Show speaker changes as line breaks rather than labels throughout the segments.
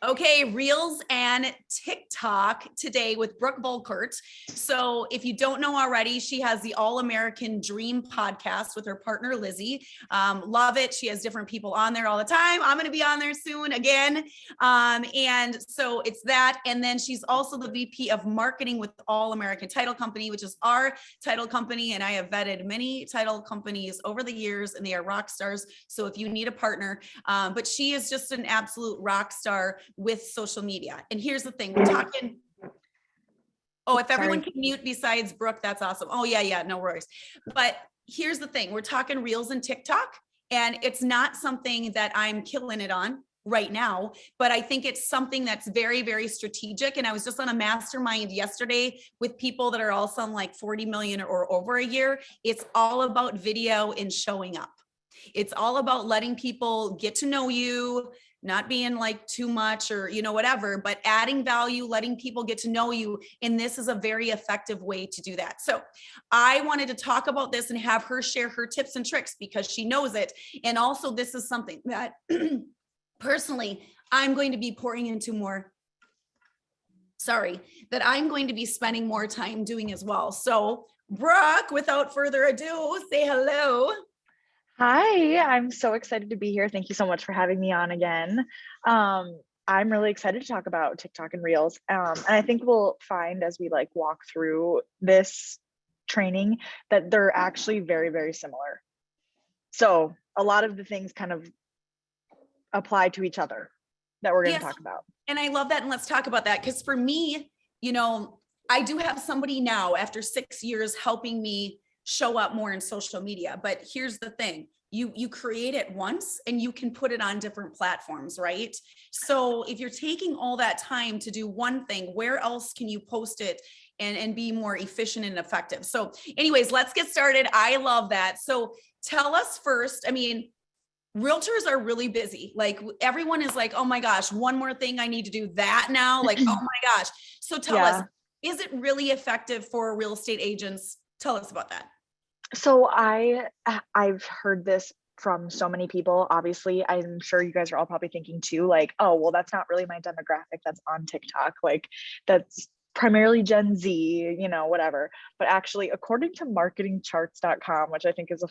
Okay, Reels and TikTok today with Brooke Volkert. So, if you don't know already, she has the All American Dream podcast with her partner, Lizzie. Love it. She has different people on there all the time. I'm going to be on there soon again. And so it's that. And then she's also the VP of marketing with All American Title Company, which is our title company. And I have vetted many title companies over the years, and they are rock stars. So, if you need a partner, but she is just an absolute rock star with social media. And here's the thing, we're talking, if everyone can mute besides Brooke, that's awesome. Oh yeah, no worries. But here's the thing, we're talking Reels and TikTok, and it's not something that I'm killing it on right now, but I think it's something that's very, very strategic. And I was just on a mastermind yesterday with people that are also on like 40 million or over a year. It's all about video and showing up. It's all about letting people get to know you, not being like too much or, whatever, but adding value, letting people get to know you. And this is a very effective way to do that. So I wanted to talk about this and have her share her tips and tricks because she knows it. And also this is something that personally, I'm going to be pouring into more, that I'm going to be spending more time doing as well. So Brooke, without further ado, say hello.
Hi, I'm so excited to be here. Thank you so much for having me on again. I'm really excited to talk about TikTok and Reels. And I think we'll find as we walk through this training that they're actually very, very similar. So a lot of the things kind of apply to each other that we're going to talk about.
And I love that. And let's talk about that. Because for me, I do have somebody now after 6 years helping me show up more in social media. But here's the thing, you create it once and you can put it on different platforms, right? So if you're taking all that time to do one thing, where else can you post it and be more efficient and effective? So anyways, let's get started. I love that. So tell us first, realtors are really busy. Like everyone is like, oh my gosh, one more thing, I need to do that now. Like, oh my gosh. So tell us, is it really effective for real estate agents? Tell us about that.
So I've heard this from so many people. Obviously, I'm sure you guys are all probably thinking too, oh, well, that's not really my demographic that's on TikTok. That's primarily Gen Z, whatever. But actually, according to marketingcharts.com, which I think is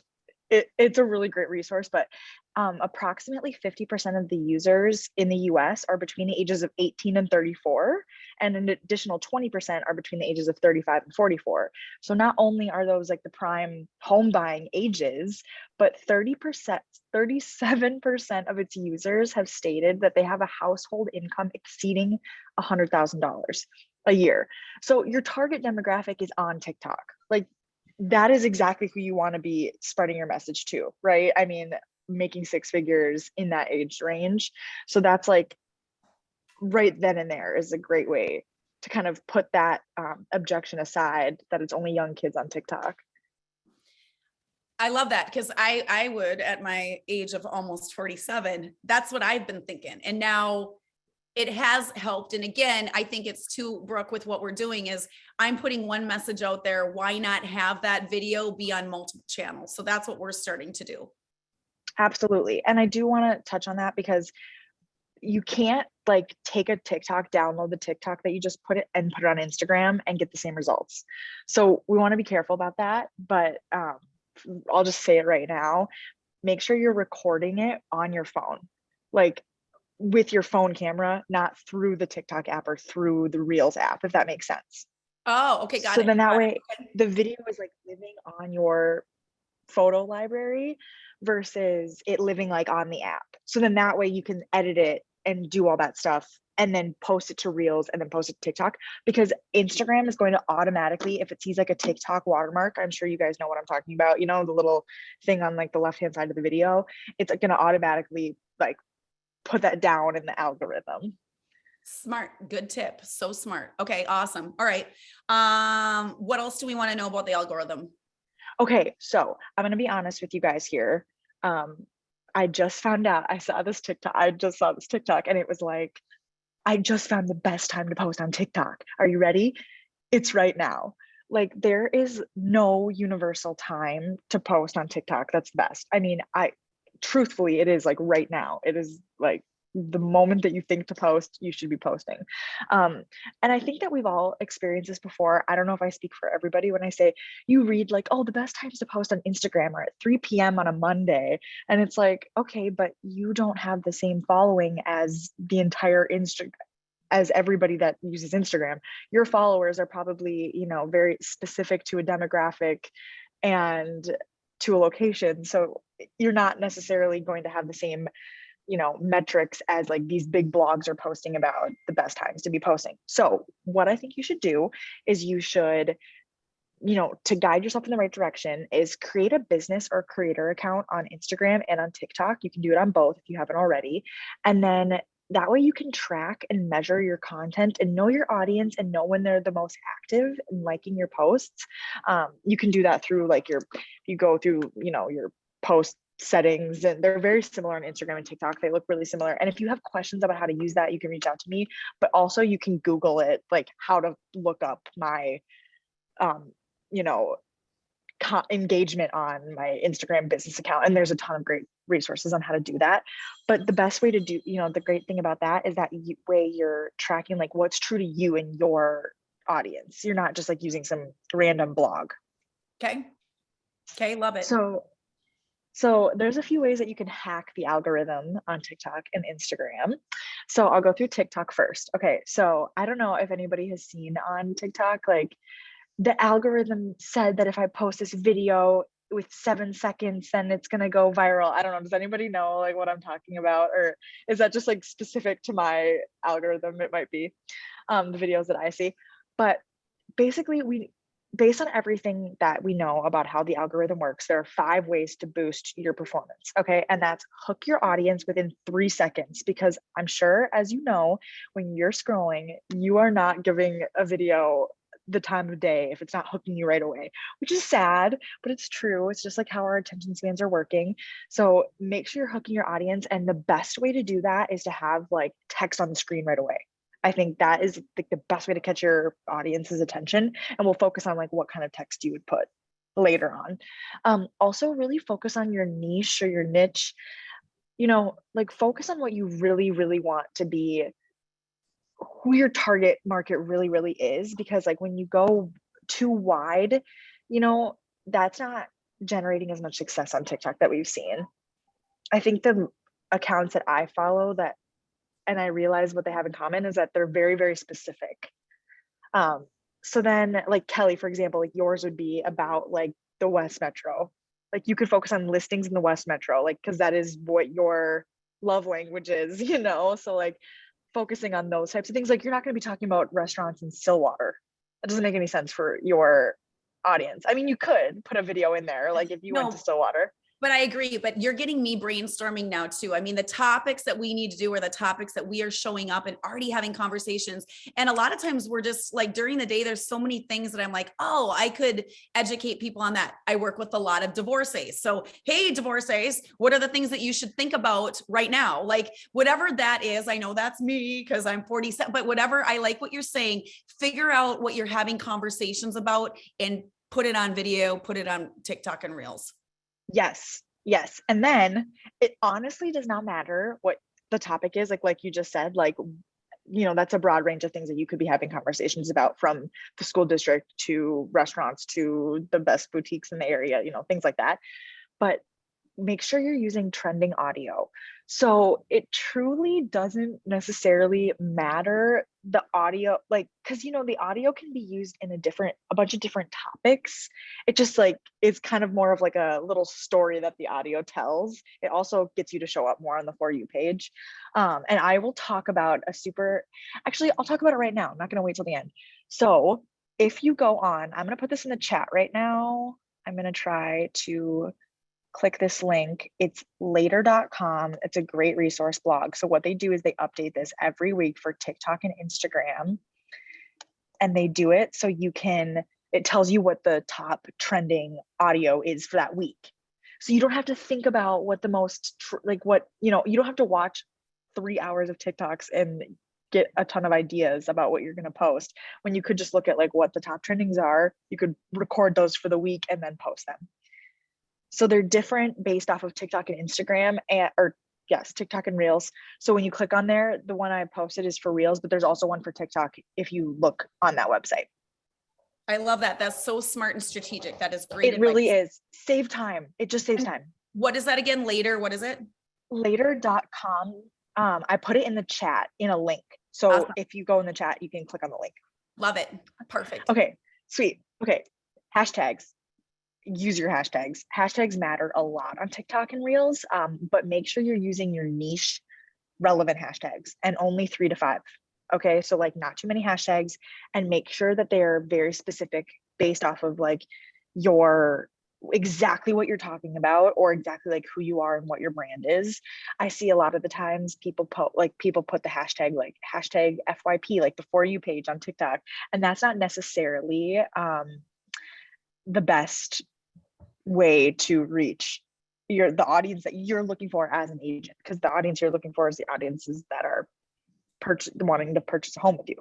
it's a really great resource, but approximately 50% of the users in the US are between the ages of 18 and 34, and an additional 20% are between the ages of 35 and 44. So not only are those the prime home buying ages, but 37% of its users have stated that they have a household income exceeding $100,000 a year. So your target demographic is on TikTok. That is exactly who you want to be spreading your message to, right? Making six figures in that age range. So that's right then and there is a great way to kind of put that objection aside that it's only young kids on TikTok.
I love that because I would, at my age of almost 47, that's what I've been thinking. And now it has helped. And again, I think it's too, Brooke, with what we're doing is I'm putting one message out there. Why not have that video be on multiple channels? So that's what we're starting to do.
Absolutely. And I do want to touch on that because you can't take a TikTok, download the TikTok that you just put it on Instagram and get the same results. So we want to be careful about that. But I'll just say it right now. Make sure you're recording it on your phone. With your phone camera, not through the TikTok app or through the Reels app, if that makes sense.
Oh, okay, got it.
So then that way the video is living on your photo library versus it living on the app. So then that way you can edit it and do all that stuff and then post it to Reels and then post it to TikTok, because Instagram is going to automatically, if it sees a TikTok watermark, I'm sure you guys know what I'm talking about, the little thing on the left-hand side of the video, it's going to automatically put that down in the algorithm.
Smart. Good tip. So smart. Okay. Awesome. All right. What else do we want to know about the algorithm?
Okay. So I'm going to be honest with you guys here. I just found out, I just saw this TikTok and it was I just found the best time to post on TikTok. Are you ready? It's right now. There is no universal time to post on TikTok that's the best. Truthfully, it is right now. It is the moment that you think to post, you should be posting. And I think that we've all experienced this before. I don't know if I speak for everybody when I say you read like, oh, the best times to post on Instagram are at 3 p.m. on a Monday. And it's like, okay, but you don't have the same following as the entire Instagram, as everybody that uses Instagram. Your followers are probably, very specific to a demographic and to a location. So you're not necessarily going to have the same, metrics as like these big blogs are posting about the best times to be posting. So what I think you should do is you should, to guide yourself in the right direction, is create a business or creator account on Instagram and on TikTok. You can do it on both if you haven't already. And then that way you can track and measure your content and know your audience and know when they're the most active and liking your posts. You can do that through like you go through, your post settings, and they're very similar on Instagram and TikTok. They look really similar. And if you have questions about how to use that, you can reach out to me, but also you can Google it, like how to look up my, you know, engagement on my Instagram business account. And there's a ton of great resources on how to do that. But the best way to do, the great thing about that is that way you're tracking like what's true to you and your audience. You're not just like using some random blog.
Okay. Love it.
So there's a few ways that you can hack the algorithm on TikTok and Instagram. So I'll go through TikTok first. Okay. So I don't know if anybody has seen on TikTok, like the algorithm said that if I post this video with 7 seconds, then it's going to go viral. I don't know. Does anybody know like what I'm talking about? Or is that just like specific to my algorithm? It might be the videos that I see. But basically, based on everything that we know about how the algorithm works, there are 5 ways to boost your performance. Okay. And that's hook your audience within 3 seconds, because I'm sure, as you know, when you're scrolling, you are not giving a video the time of day if it's not hooking you right away, which is sad, but it's true. It's just like how our attention spans are working. So make sure you're hooking your audience. And the best way to do that is to have like text on the screen right away. I think that is like the best way to catch your audience's attention. And we'll focus on like what kind of text you would put later on. Also really focus on your niche or your niche, like focus on what you really, really want to be, who your target market really, really is. Because like when you go too wide, that's not generating as much success on TikTok that we've seen. I think the accounts that I follow and I realize what they have in common is that they're very, very specific. So then like Kelly, for example, like yours would be about like the West Metro. Like you could focus on listings in the West Metro, like, cause that is what your love language is, so like focusing on those types of things. Like you're not going to be talking about restaurants in Stillwater. That doesn't make any sense for your audience. I mean, you could put a video in there, like if you went to Stillwater.
But I agree, but you're getting me brainstorming now too. I mean, the topics that we need to do are the topics that we are showing up and already having conversations. And a lot of times we're just like during the day, there's so many things that I'm like, oh, I could educate people on that. I work with a lot of divorcees. So, hey, divorcees, what are the things that you should think about right now? Like whatever that is, I know that's me because I'm 47, but whatever, I like what you're saying, figure out what you're having conversations about and put it on video, put it on TikTok and Reels.
Yes. And then it honestly does not matter what the topic is. Like you just said, like, that's a broad range of things that you could be having conversations about, from the school district to restaurants to the best boutiques in the area, things like that. But make sure you're using trending audio. So it truly doesn't necessarily matter the audio, like, because the audio can be used in a bunch of different topics. It just like is kind of more of like a little story that the audio tells. It also gets you to show up more on the For You page. And I will talk about I'll talk about it right now. I'm not going to wait till the end. So if you go on, I'm going to put this in the chat right now. I'm going to try to click this link. It's later.com. It's a great resource blog. So what they do is they update this every week for TikTok and Instagram. And they do it so it tells you what the top trending audio is for that week. So you don't have to think about what the most, you don't have to watch 3 hours of TikToks and get a ton of ideas about what you're going to post, when you could just look at like what the top trendings are. You could record those for the week and then post them. So they're different based off of TikTok and Instagram, or Yes, TikTok and Reels. So when you click on there, the one I posted is for Reels, but there's also one for TikTok if you look on that website.
I love that. That's so smart and strategic. That is great
It really
advice.
is. Save time. It just saves time.
What is that again? Later, what is it?
Later.com. I put it in the chat in a link. So
Awesome.
if you go in the chat, you can click on the link.
Love it. Perfect.
Okay, sweet. Okay, hashtags. Use your hashtags. Hashtags matter a lot on TikTok and Reels, but make sure you're using your niche relevant hashtags and only 3 to 5. Okay, so like not too many hashtags, and make sure that they're very specific based off of like your exactly what you're talking about or exactly like who you are and what your brand is. I see a lot of the times people put the hashtag like hashtag FYP, like the For You page on TikTok, and that's not necessarily the best way to reach the audience that you're looking for as an agent, because the audience you're looking for is the audiences that are wanting to purchase a home with you.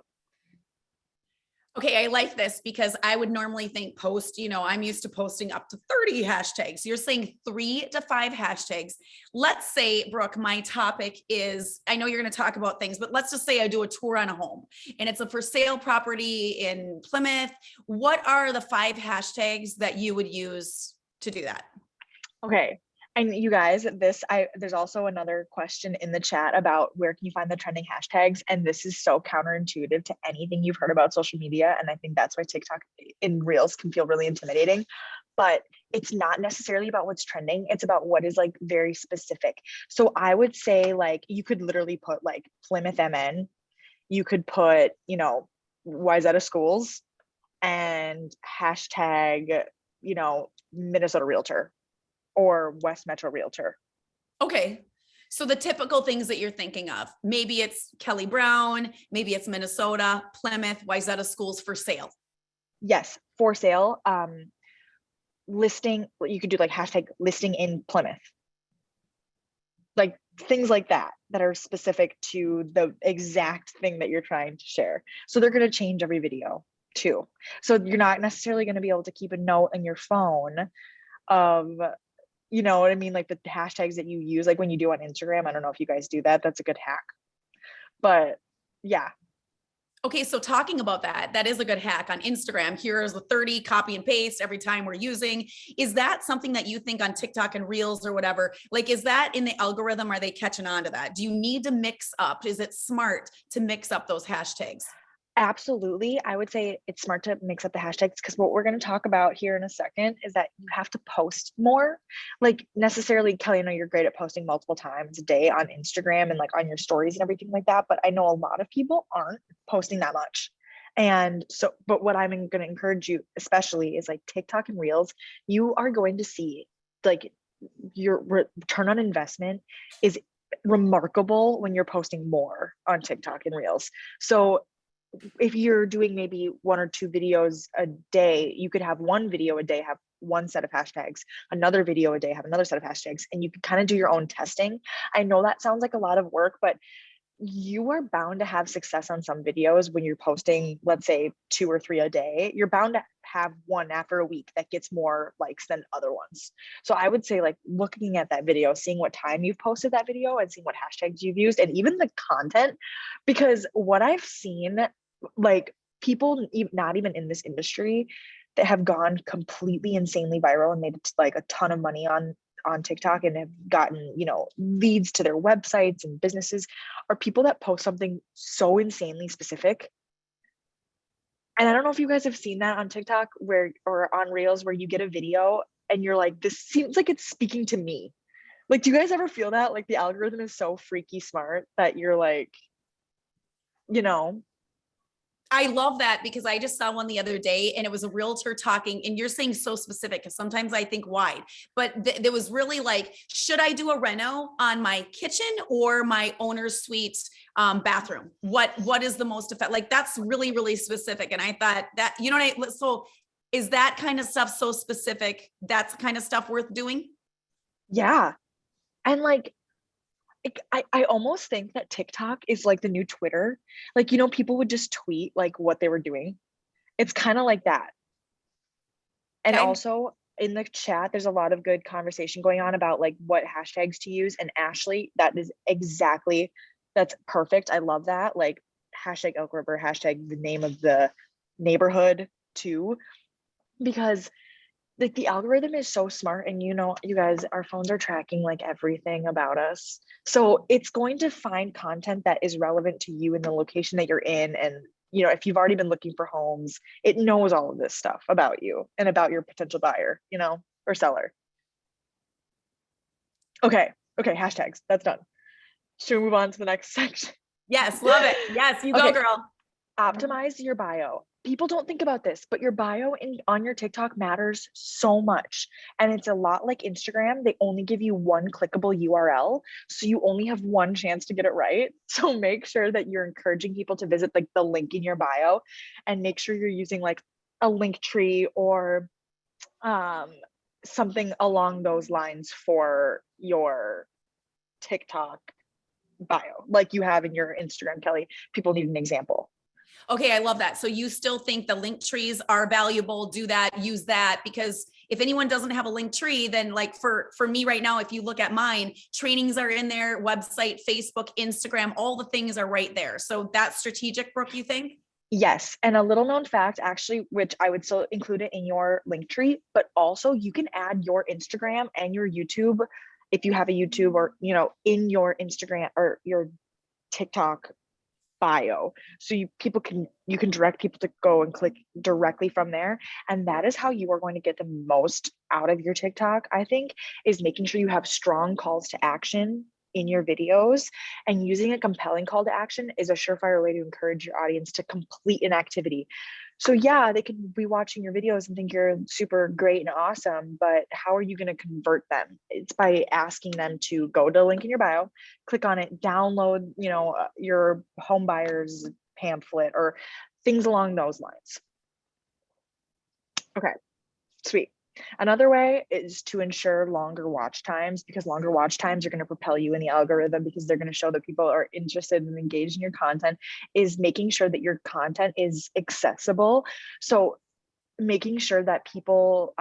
Okay, I like this because I would normally think post, I'm used to posting up to 30 hashtags. You're saying 3 to 5 hashtags. Let's say, Brooke, my topic is, I know you're going to talk about things, but let's just say I do a tour on a home and it's a for sale property in Plymouth. What are the 5 hashtags that you would use to do that?
Okay. And you guys, there's also another question in the chat about where can you find the trending hashtags? And this is so counterintuitive to anything you've heard about social media. And I think that's why TikTok in Reels can feel really intimidating. But it's not necessarily about what's trending. It's about what is like very specific. So I would say like you could literally put like Plymouth MN. You could put, Wayzata schools and hashtag, Minnesota Realtor or West Metro Realtor.
Okay. So the typical things that you're thinking of, maybe it's Kelly Brown, maybe it's Minnesota, Plymouth, Wayzata schools for sale.
Yes, for sale. Listing, you could do like hashtag listing in Plymouth. Like things like that are specific to the exact thing that you're trying to share. So they're going to change every video too. So you're not necessarily going to be able to keep a note in your phone of, you know what I mean? Like the hashtags that you use, like when you do on Instagram. I don't know if you guys do that. That's a good hack. But yeah.
Okay, so talking about that is a good hack on Instagram. Here's the 30 copy and paste every time we're using. Is that something that you think on TikTok and Reels or whatever? Like, is that in the algorithm? Are they catching on to that? Do you need to mix up? Is it smart to mix up those hashtags?
Absolutely. I would say it's smart to mix up the hashtags, because what we're going to talk about here in a second is that you have to post more. Like necessarily, Kelly, I know you're great at posting multiple times a day on Instagram and like on your stories and everything like that, but I know a lot of people aren't posting that much. And so, but what I'm going to encourage you, especially, is like TikTok and Reels, you are going to see like your return on investment is remarkable when you're posting more on TikTok and Reels. So if you're doing maybe 1 or 2 videos a day, you could have one video a day have one set of hashtags, another video a day have another set of hashtags, and you can kind of do your own testing. I know that sounds like a lot of work, but you are bound to have success on some videos when you're posting, let's say 2 or 3 a day. You're bound to have one after a week that gets more likes than other ones. So I would say like looking at that video, seeing what time you've posted that video and seeing what hashtags you've used and even the content, because what I've seen, like people not even in this industry that have gone completely insanely viral and made like a ton of money on TikTok and have gotten, leads to their websites and businesses, are people that post something so insanely specific. And I don't know if you guys have seen that on TikTok or on Reels where you get a video and you're like, this seems like it's speaking to me. Like, do you guys ever feel that? Like the algorithm is so freaky smart that you're like,
I love that because I just saw one the other day and it was a realtor talking, and you're saying so specific because sometimes I think wide, but there was really like, should I do a reno on my kitchen or my owner's suite bathroom? What is the most effective? Like that's really, really specific. And I thought that, so is that kind of stuff so specific? That's kind of stuff worth doing?
Yeah. And like, I almost think that TikTok is like the new Twitter. Like, people would just tweet like what they were doing. It's kind of like that. And
Okay.
also in the chat, there's a lot of good conversation going on about like what hashtags to use. And Ashley, that's perfect. I love that. Like hashtag Elk River, hashtag the name of the neighborhood too, because like the algorithm is so smart, and you know, you guys, our phones are tracking like everything about us. So it's going to find content that is relevant to you in the location that you're in. And you know, if you've already been looking for homes, it knows all of this stuff about you and about your potential buyer, you know, or seller. Okay, hashtags, that's done. Should we move on to the next section?
Yes, love it. Yes, you go,
Okay.
girl.
Optimize your bio. People don't think about this, but your bio on your TikTok matters so much. And it's a lot like Instagram. They only give you one clickable URL. So you only have one chance to get it right. So make sure that you're encouraging people to visit like the link in your bio, and make sure you're using like a link tree or something along those lines for your TikTok bio, like you have in your Instagram, Kelly. People need an example.
Okay, I love that. So you still think the link trees are valuable? Do that, use that, because if anyone doesn't have a link tree, then like for me right now, if you look at mine, trainings are in there, website, Facebook, Instagram, all the things are right there. So that's strategic, Brooke, you think?
Yes, and a little known fact actually, which I would still include it in your link tree, but also you can add your Instagram and your YouTube if you have a YouTube, or you know, in your Instagram or your TikTok bio. So you can direct people to go and click directly from there. And that is how you are going to get the most out of your TikTok, I think, is making sure you have strong calls to action in your videos. And using a compelling call to action is a surefire way to encourage your audience to complete an activity. So yeah, they could be watching your videos and think you're super great and awesome, but how are you going to convert them? It's by asking them to go to the link in your bio, click on it, download, you know, your Homebuyer's pamphlet or things along those lines. Okay, sweet. Another way is to ensure longer watch times, because longer watch times are going to propel you in the algorithm, because they're going to show that people are interested and engaged in your content, is making sure that your content is accessible. So making sure that people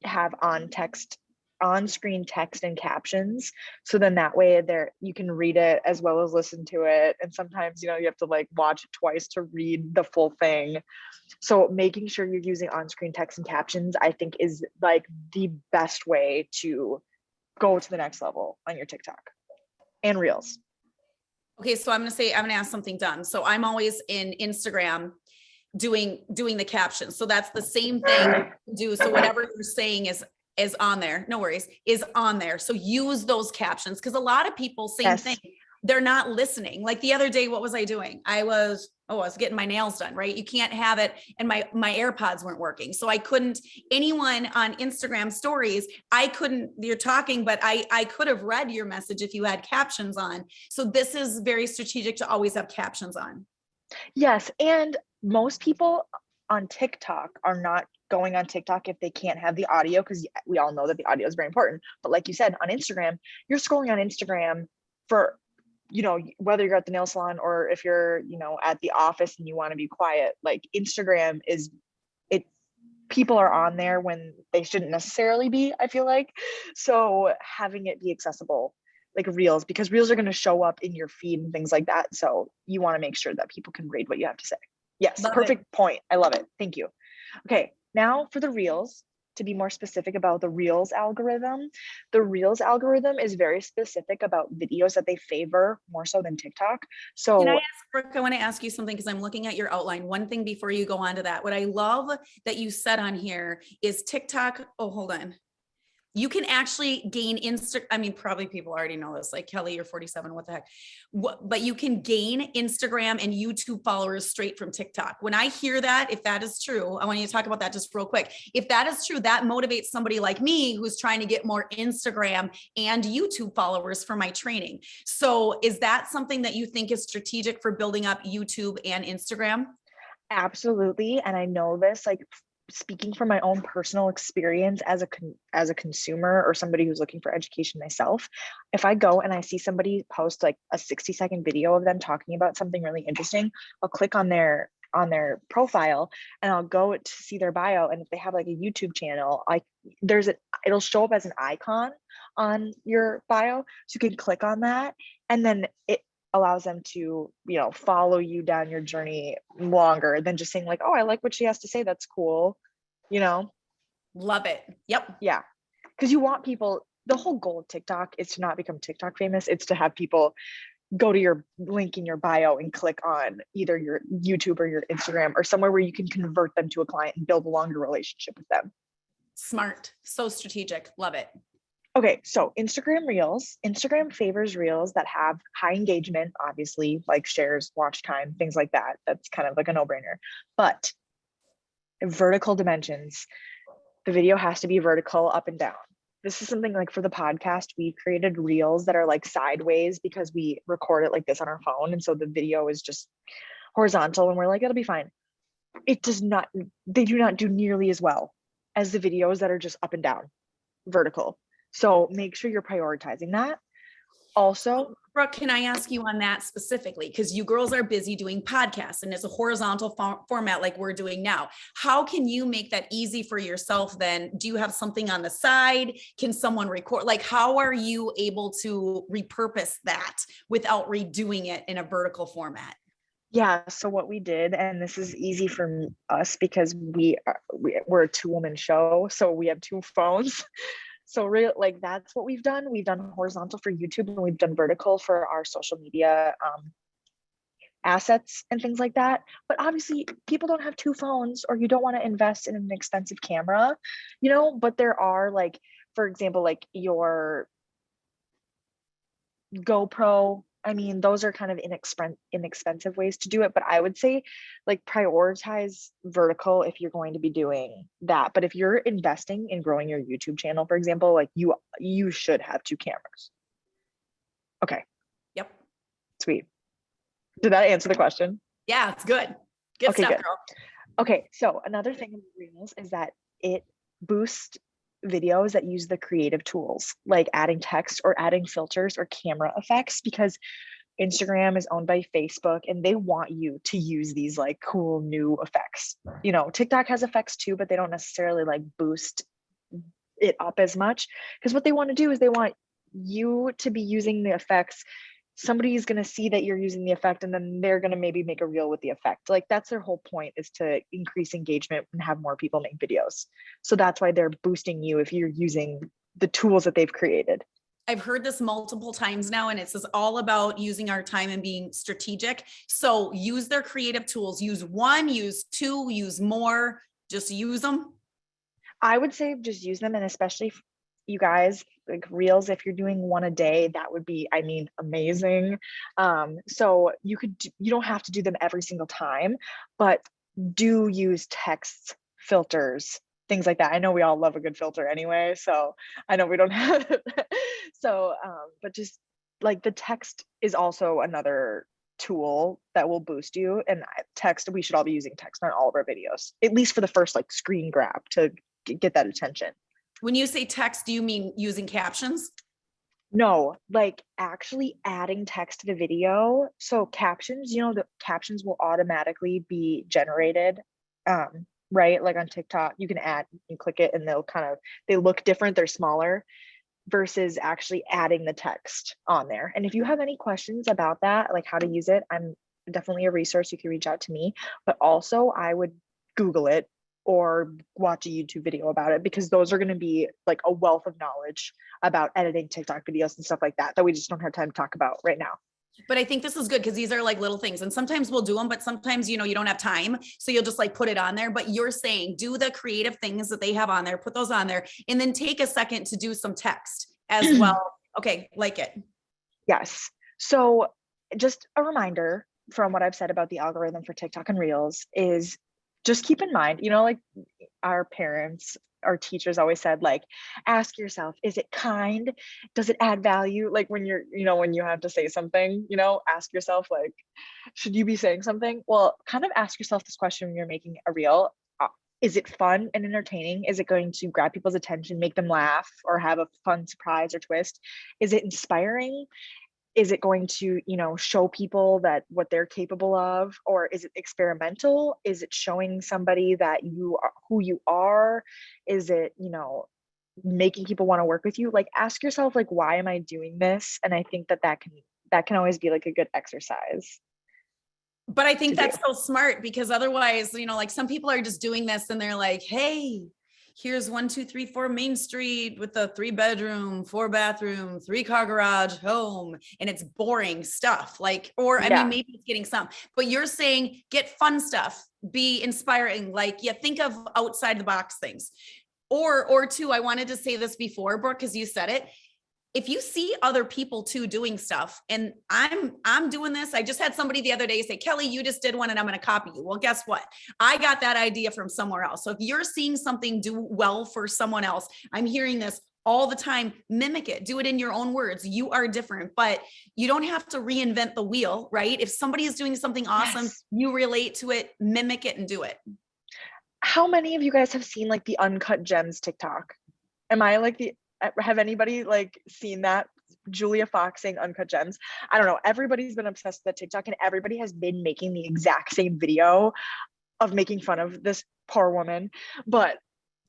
have on-screen text and captions, so then that way you can read it as well as listen to it. And sometimes, you know, you have to like watch it twice to read the full thing. So making sure you're using on-screen text and captions, I think, is like the best way to go to the next level on your TikTok and Reels.
Okay, so I'm gonna ask something done. So I'm always in Instagram doing the captions. So that's the same thing you do. So whatever you're saying is on there. No worries, is on there. So use those captions, because a lot of people, same
Yes.
thing, they're not listening. Like the other day, what was I doing? I was getting my nails done, right? You can't have it. And my AirPods weren't working. So I couldn't, anyone on Instagram stories, you're talking, but I could have read your message if you had captions on. So this is very strategic to always have captions on.
Yes, and most people on TikTok are not going on TikTok if they can't have the audio, because we all know that the audio is very important. But like you said, on Instagram, you're scrolling on Instagram for, you know, whether you're at the nail salon or if you're, you know, at the office and you want to be quiet, like Instagram is it. People are on there when they shouldn't necessarily be, I feel like. So having it be accessible, like Reels, because Reels are going to show up in your feed and things like that. So you want to make sure that people can read what you have to say. Yes,
Love
perfect
it.
point. I love it. Thank you. Okay, now for the Reels, to be more specific about the Reels algorithm. The Reels algorithm is very specific about videos that they favor more so than TikTok. So
Can I ask, Brooke, I want to ask you something, because I'm looking at your outline. One thing before you go on to that, what I love that you said on here is TikTok. Oh, hold on. You can actually gain probably people already know this, like Kelly, you're 47, what the heck? But you can gain Instagram and YouTube followers straight from TikTok. When I hear that, if that is true, I want you to talk about that just real quick. If that is true, that motivates somebody like me who's trying to get more Instagram and YouTube followers for my training. So is that something that you think is strategic for building up YouTube and Instagram?
absolutely, and I know this, like speaking from my own personal experience as a consumer or somebody who's looking for education myself, if I go and I see somebody post like a 60-second video of them talking about something really interesting, I'll click on their profile and I'll go to see their bio, and if they have like a YouTube channel, it'll show up as an icon on your bio. So you can click on that, and then it allows them to, follow you down your journey longer than just saying like, oh, I like what she has to say. That's cool.
Love it. Yep.
Yeah. Because you want people, the whole goal of TikTok is to not become TikTok famous. It's to have people go to your link in your bio and click on either your YouTube or your Instagram or somewhere where you can convert them to a client and build a longer relationship with them.
Smart. So strategic. Love it.
Okay, so Instagram favors reels that have high engagement, obviously, like shares, watch time, things like that. That's kind of like a no-brainer. But vertical dimensions, the video has to be vertical up and down. This is something like for the podcast, we created reels that are like sideways because we record it like this on our phone. And so the video is just horizontal and we're like, it'll be fine. They do not do nearly as well as the videos that are just up and down, vertical. So make sure you're prioritizing that. Also,
Brooke, can I ask you on that specifically? Because you girls are busy doing podcasts and it's a horizontal format like we're doing now. How can you make that easy for yourself then? Do you have something on the side? Can someone record? Like, how are you able to repurpose that without redoing it in a vertical format?
yeah, so what we did, and this is easy for us because we're a two-woman show, so we have two phones. So like that's what we've done. We've done horizontal for YouTube and we've done vertical for our social media assets and things like that. But obviously people don't have two phones or you don't want to invest in an expensive camera, but there are like, for example, like your GoPro. I mean, those are kind of inexpensive ways to do it, but I would say like prioritize vertical if you're going to be doing that. But if you're investing in growing your YouTube channel, for example, like you should have two cameras. Okay.
Yep.
Sweet. Did that answer the question?
Yeah, it's good. Good
Okay,
stuff,
good.
girl.
Okay, so another thing in Reels is that it boosts videos that use the creative tools, like adding text or adding filters or camera effects, because Instagram is owned by Facebook and they want you to use these like cool new effects. TikTok has effects too, but they don't necessarily like boost it up as much, because what they want to do is they want you to be using the effects. Somebody is going to see that you're using the effect and then they're going to maybe make a reel with the effect. Like that's their whole point, is to increase engagement and have more people make videos. So that's why they're boosting you if you're using the tools that they've created.
I've heard this multiple times now, and it's all about using our time and being strategic. So use their creative tools, use one, use two, use more, just use them.
I would say just use them. And especially you guys, like reels, if you're doing one a day, that would be, I mean, amazing. So you don't have to do them every single time, but do use text filters, things like that. I know we all love a good filter anyway, so I know we don't have it. So, but just like the text is also another tool that will boost you. And text, we should all be using text on all of our videos, at least for the first like screen grab to get that attention.
When you say text, do you mean using captions?
No, like actually adding text to the video. So captions, the captions will automatically be generated. Right? Like on TikTok, you click it and they look different, they're smaller, versus actually adding the text on there. And if you have any questions about that, like how to use it, I'm definitely a resource. You can reach out to me, but also I would Google it or watch a YouTube video about it, because those are going to be like a wealth of knowledge about editing TikTok videos and stuff like that we just don't have time to talk about right now.
But I think this is good because these are like little things, and sometimes we'll do them, but sometimes, you don't have time. So you'll just like put it on there, but you're saying do the creative things that they have on there, put those on there, and then take a second to do some text as well. Okay. Like it.
Yes. So just a reminder from what I've said about the algorithm for TikTok and Reels is just keep in mind, like our parents, our teachers always said, like, ask yourself, is it kind? Does it add value? Like when when you have to say something, ask yourself, like, should you be saying something? Well, kind of ask yourself this question when you're making a reel. Is it fun and entertaining? Is it going to grab people's attention, make them laugh, or have a fun surprise or twist? Is it inspiring? Is it going to, show people that what they're capable of? Or is it experimental? Is it showing somebody that you are who you are? Is it, making people want to work with you, like ask yourself, like, why am I doing this? And I think that can always be like a good exercise
But I think
to do.
that's so smart because otherwise, like some people are just doing this and they're like, hey, here's 1, 2, 3, 4 Main Street with a 3 bedroom, 4 bathroom, 3 car garage home. And it's boring stuff. Like, or I mean,
Yeah.
maybe it's getting some, but you're saying get fun stuff, be inspiring. Like, yeah, think of outside the box things. Or two, I wanted to say this before, Brooke, because you said it. If you see other people too doing stuff, and I'm doing this, I just had somebody the other day say, Kelly, you just did one and I'm going to copy you. Well, guess what? I got that idea from somewhere else. So if you're seeing something do well for someone else, I'm hearing this all the time, mimic it, do it in your own words. You are different, but you don't have to reinvent the wheel, right? If somebody is doing something awesome,
Yes.
you relate to it, mimic it and do it.
How many of you guys have seen like the uncut gems TikTok? Am I like have anybody like seen that? Julia Fox saying uncut gems. I don't know. Everybody's been obsessed with TikTok and everybody has been making the exact same video of making fun of this poor woman. But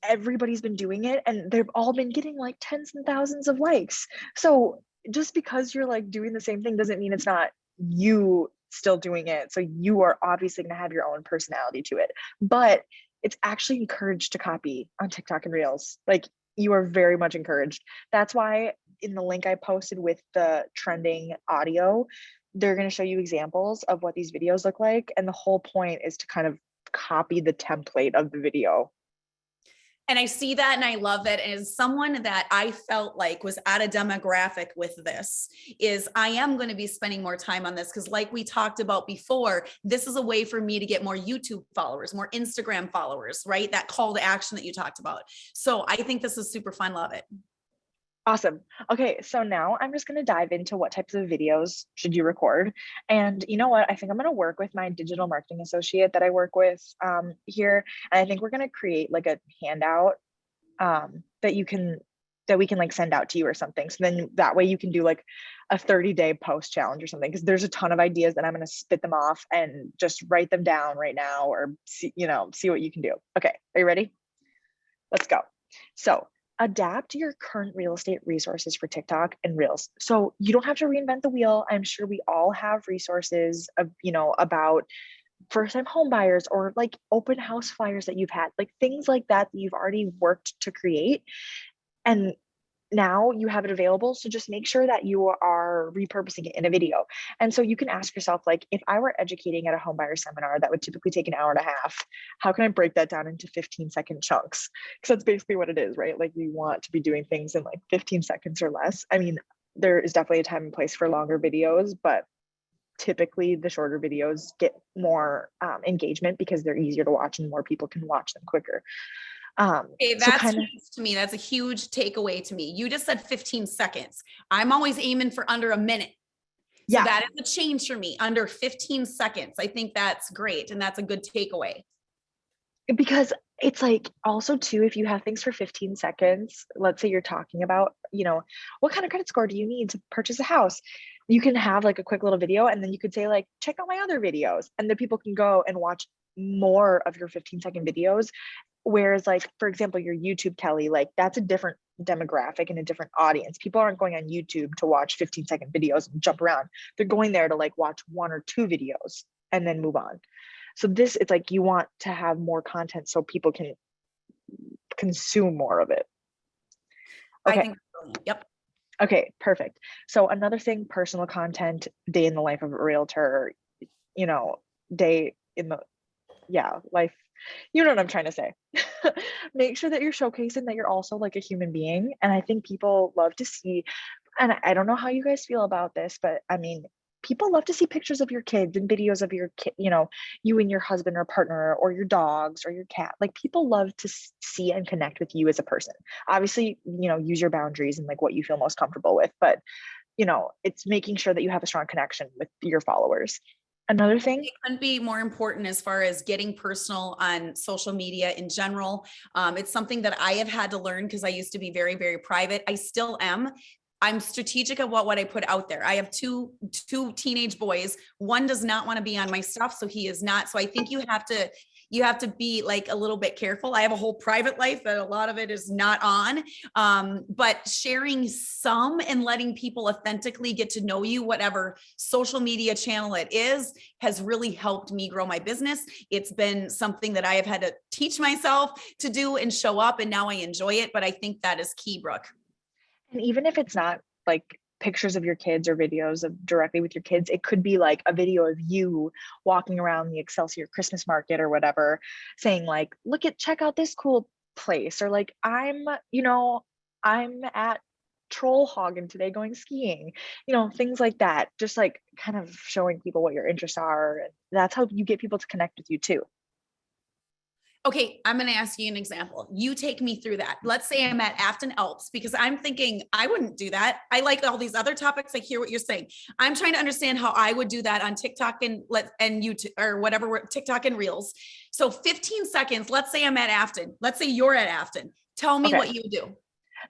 everybody's been doing it and they've all been getting like tens and thousands of likes. So just because you're like doing the same thing doesn't mean it's not you still doing it. So you are obviously going to have your own personality to it. But it's actually encouraged to copy on TikTok and Reels. Like you are very much encouraged. That's why in the link I posted with the trending audio, they're going to show you examples of what these videos look like. And the whole point is to kind of copy the template of the video.
And I see that and I love it. And as someone that I felt like was at a demographic with this, is I am going to be spending more time on this because like we talked about before, this is a way for me to get more YouTube followers, more Instagram followers, right? That call to action that you talked about. So I think this is super fun. Love it.
Awesome. Okay, so now I'm just going to dive into what types of videos should you record. And you know what? I think I'm going to work with my digital marketing associate that I work with here. And I think we're going to create like a handout that we can like send out to you or something. So then that way you can do like a 30-day post challenge or something. Because there's a ton of ideas and I'm going to spit them off and just write them down right now or see what you can do. Okay, are you ready? Let's go. So adapt your current real estate resources for TikTok and Reels. So you don't have to reinvent the wheel. I'm sure we all have resources of, about first time home buyers or like open house flyers that you've had, like things like that you've already worked to create. And now you have it available. So just make sure that you are repurposing it in a video. And so you can ask yourself, like, if I were educating at a homebuyer seminar that would typically take an hour and a half, how can I break that down into 15-second chunks? Because that's basically what it is, right? Like you want to be doing things in like 15 seconds or less. I mean, there is definitely a time and place for longer videos, but typically the shorter videos get more engagement because they're easier to watch and more people can watch them quicker.
Okay,
So
that's
kind of,
huge to me. That's a huge takeaway to me. You just said 15 seconds. I'm always aiming for under a minute. So
yeah,
that is a change for me, under 15 seconds. I think that's great. And that's a good takeaway.
because it's like also too, if you have things for 15 seconds, let's say you're talking about, what kind of credit score do you need to purchase a house? You can have like a quick little video and then you could say like, check out my other videos. And then people can go and watch more of your 15-second videos. Whereas like, for example, your YouTube, Kelly, like that's a different demographic and a different audience. People aren't going on YouTube to watch 15-second videos and jump around. They're going there to like watch 1 or 2 videos and then move on. So it's like you want to have more content so people can consume more of it.
I
Okay.
think, brilliant. Yep.
Okay, perfect. So another thing, personal content, day in the life of a realtor, day in the, life, you know what I'm trying to say. Make sure that you're showcasing that you're also like a human being. And I think people love to see, and I don't know how you guys feel about this, but I mean, people love to see pictures of your kids and videos of your kid, you and your husband or partner or your dogs or your cat. Like people love to see and connect with you as a person. Obviously, use your boundaries and like what you feel most comfortable with, but it's making sure that you have a strong connection with your followers. Another thing,
It couldn't be more important as far as getting personal on social media in general. It's something that I have had to learn because I used to be very, very private. I still am. I'm strategic about what I put out there. I have two teenage boys. One does not want to be on my stuff, so he is not. So I think you have to You have to be like a little bit careful. I have a whole private life that a lot of it is not on. But sharing some and letting people authentically get to know you, whatever social media channel it is, has really helped me grow my business. It's been something that I have had to teach myself to do and show up, and now I enjoy it. But I think that is key, Brooke.
And even if it's not like pictures of your kids or videos of directly with your kids, it could be like a video of you walking around the Excelsior Christmas market or whatever, saying like, check out this cool place, or like, I'm at Trollhagen today going skiing, things like that. Just like kind of showing people what your interests are. And that's how you get people to connect with you too.
Okay, I'm going to ask you an example. You take me through that. Let's say I'm at Afton Alps, because I'm thinking I wouldn't do that. I like all these other topics. I hear what you're saying. I'm trying to understand how I would do that on TikTok and YouTube or whatever, TikTok and Reels. So 15 seconds. Let's say I'm at Afton. Let's say you're at Afton. Tell me what you do.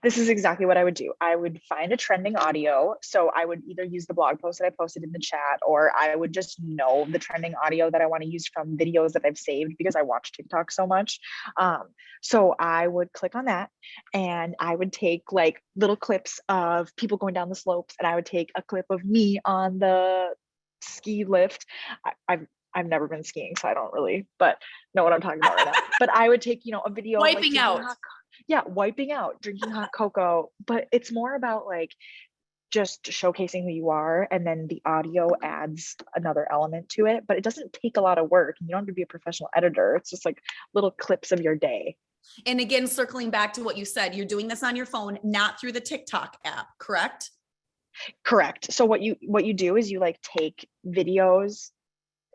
This is exactly what I would do. I would find a trending audio. So I would either use the blog post that I posted in the chat, or I would just know the trending audio that I want to use from videos that I've saved because I watch TikTok so much. So I would click on that, and I would take like little clips of people going down the slopes, and I would take a clip of me on the ski lift. I've never been skiing, so I don't really know what I'm talking about right now. But I would take, a video
wiping out.
Wiping out, drinking hot cocoa. But it's more about like just showcasing who you are, and then the audio adds another element to it. But it doesn't take a lot of work. You don't have to be a professional editor. It's just like little clips of your day.
And again, circling back to what you said, you're doing this on your phone, not through the TikTok app, correct?
Correct. So what you do is you like take videos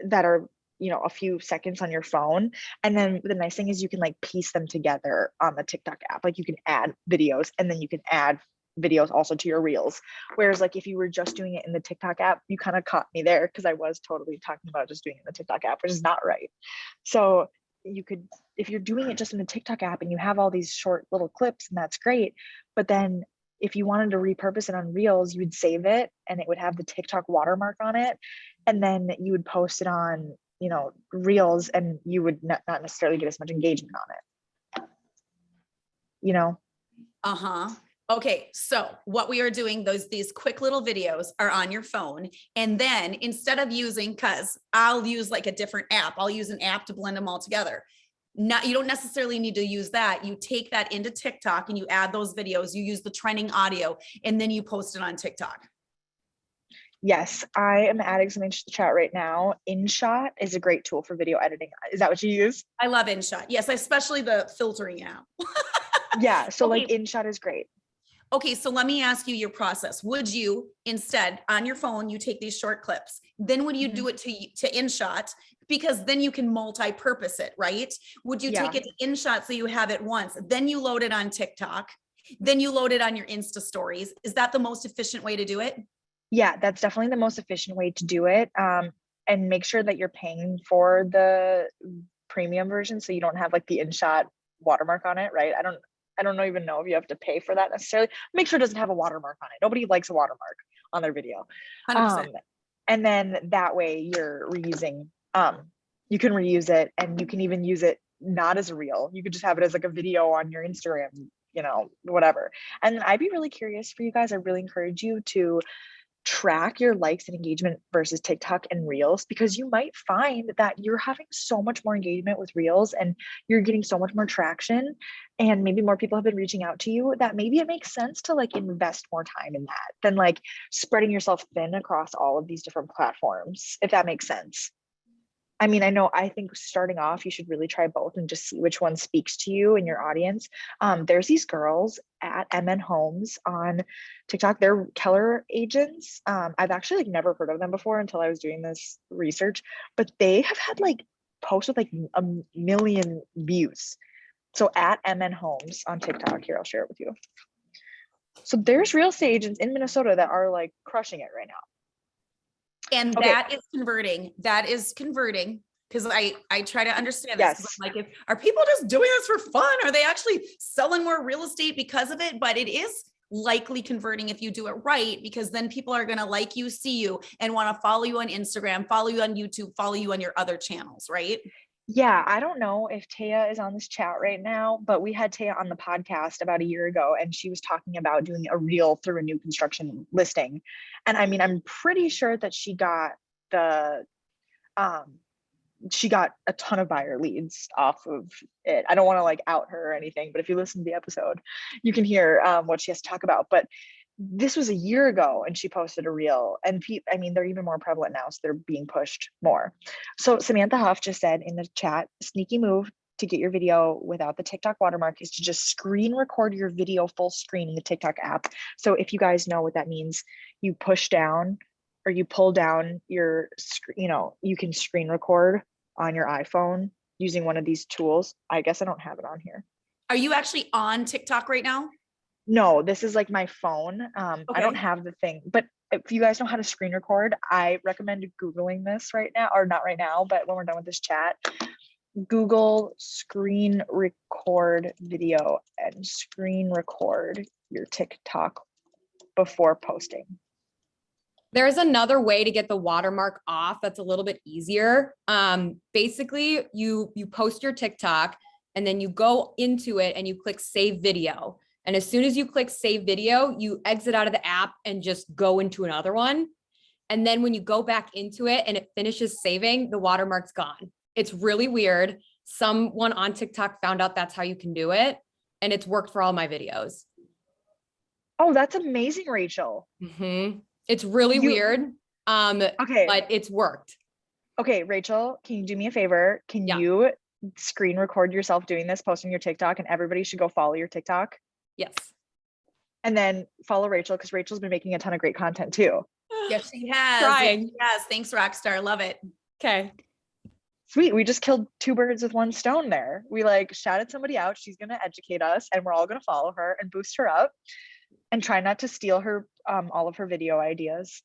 that are a few seconds on your phone, and then the nice thing is you can like piece them together on the TikTok app. Like you can add videos, and then you can add videos also to your reels. Whereas like if you were just doing it in the TikTok app, you kind of caught me there, because I was totally talking about just doing it in the TikTok app, which is not right. So you could, if you're doing it just in the TikTok app and you have all these short little clips, and that's great, but then if you wanted to repurpose it on Reels, you would save it and it would have the TikTok watermark on it. And then you would post it on, Reels, and you would not necessarily get as much engagement on it.
Uh-huh. Okay. So what we are doing, these quick little videos are on your phone. And then instead of cause I'll use like a different app, I'll use an app to blend them all together. You don't necessarily need to use that. You take that into TikTok and you add those videos, you use the trending audio, and then you post it on TikTok.
Yes, I am adding something to the chat right now. InShot is a great tool for video editing. Is that what you use?
I love InShot. Yes, especially the filtering app.
Yeah, so
okay.
Like InShot is great.
Okay, so let me ask you your process. Would you instead on your phone, you take these short clips, then would you do it to InShot? Because then you can multi-purpose it, right? Would you take it to InShot so you have it once, then you load it on TikTok, then you load it on your Insta stories? Is that the most efficient way to do it?
Yeah, that's definitely the most efficient way to do it. And make sure that you're paying for the premium version, so you don't have like the InShot watermark on it, right? I don't even know if you have to pay for that necessarily. Make sure it doesn't have a watermark on it. Nobody likes a watermark on their video.
100%.
And then that way you're reusing, you can reuse it, and you can even use it not as a reel. You could just have it as like a video on your Instagram, whatever. And I'd be really curious for you guys. I really encourage you to track your likes and engagement versus TikTok and Reels, because you might find that you're having so much more engagement with Reels and you're getting so much more traction, and maybe more people have been reaching out to you, that maybe it makes sense to like invest more time in that than like spreading yourself thin across all of these different platforms, if that makes sense. I mean, I think starting off, you should really try both and just see which one speaks to you and your audience. There's these girls at MN Homes on TikTok. They're Keller agents. I've actually like never heard of them before until I was doing this research, but they have had like posts with like a million views. So at MN Homes on TikTok, here, I'll share it with you. So there's real estate agents in Minnesota that are like crushing it right now.
And that is converting. That is converting, because I try to understand this.
Yes.
Like, are people just doing this for fun? Are they actually selling more real estate because of it? But it is likely converting if you do it right, because then people are going to like you, see you, and want to follow you on Instagram, follow you on YouTube, follow you on your other channels, right?
Yeah, I don't know if Taya is on this chat right now, but we had Taya on the podcast about a year ago, and she was talking about doing a reel through a new construction listing. And I mean, I'm pretty sure that the um she got a ton of buyer leads off of it. I don't want to like out her or anything, but if you listen to the episode, you can hear what she has to talk about. But this was a year ago and she posted a reel, and I mean, they're even more prevalent now, so they're being pushed more. So Samantha Huff just said in the chat, sneaky move to get your video without the TikTok watermark is to just screen record your video full screen in the TikTok app. So if you guys know what that means, you push down or you pull down your, you can screen record on your iPhone using one of these tools. I guess I don't have it on here.
Are you actually on TikTok right now?
No, this is like my phone.
Okay.
I don't have the thing, but if you guys know how to screen record, I recommend Googling this right now, or not right now, but when we're done with this chat, Google screen record video and screen record your TikTok before posting.
There's another way to get the watermark off that's a little bit easier. Basically, you post your TikTok and then you go into it and you click save video. And as soon as you click save video, you exit out of the app and just go into another one. And then when you go back into it and it finishes saving, the watermark's gone. It's really weird. Someone on TikTok found out that's how you can do it, and it's worked for all my videos.
Oh, that's amazing, Rachel.
Mm-hmm. It's really weird.
Okay.
But it's worked.
Okay, Rachel, can you do me a favor? Can you screen record yourself doing this, posting your TikTok, and everybody should go follow your TikTok?
Yes.
And then follow Rachel, because Rachel's been making a ton of great content too.
Yes, she has.
Trying.
Yes, thanks, Rockstar. Love it.
Okay.
Sweet. We just killed two birds with one stone there. We like shouted somebody out. She's going to educate us, and we're all going to follow her and boost her up and try not to steal her, all of her video ideas.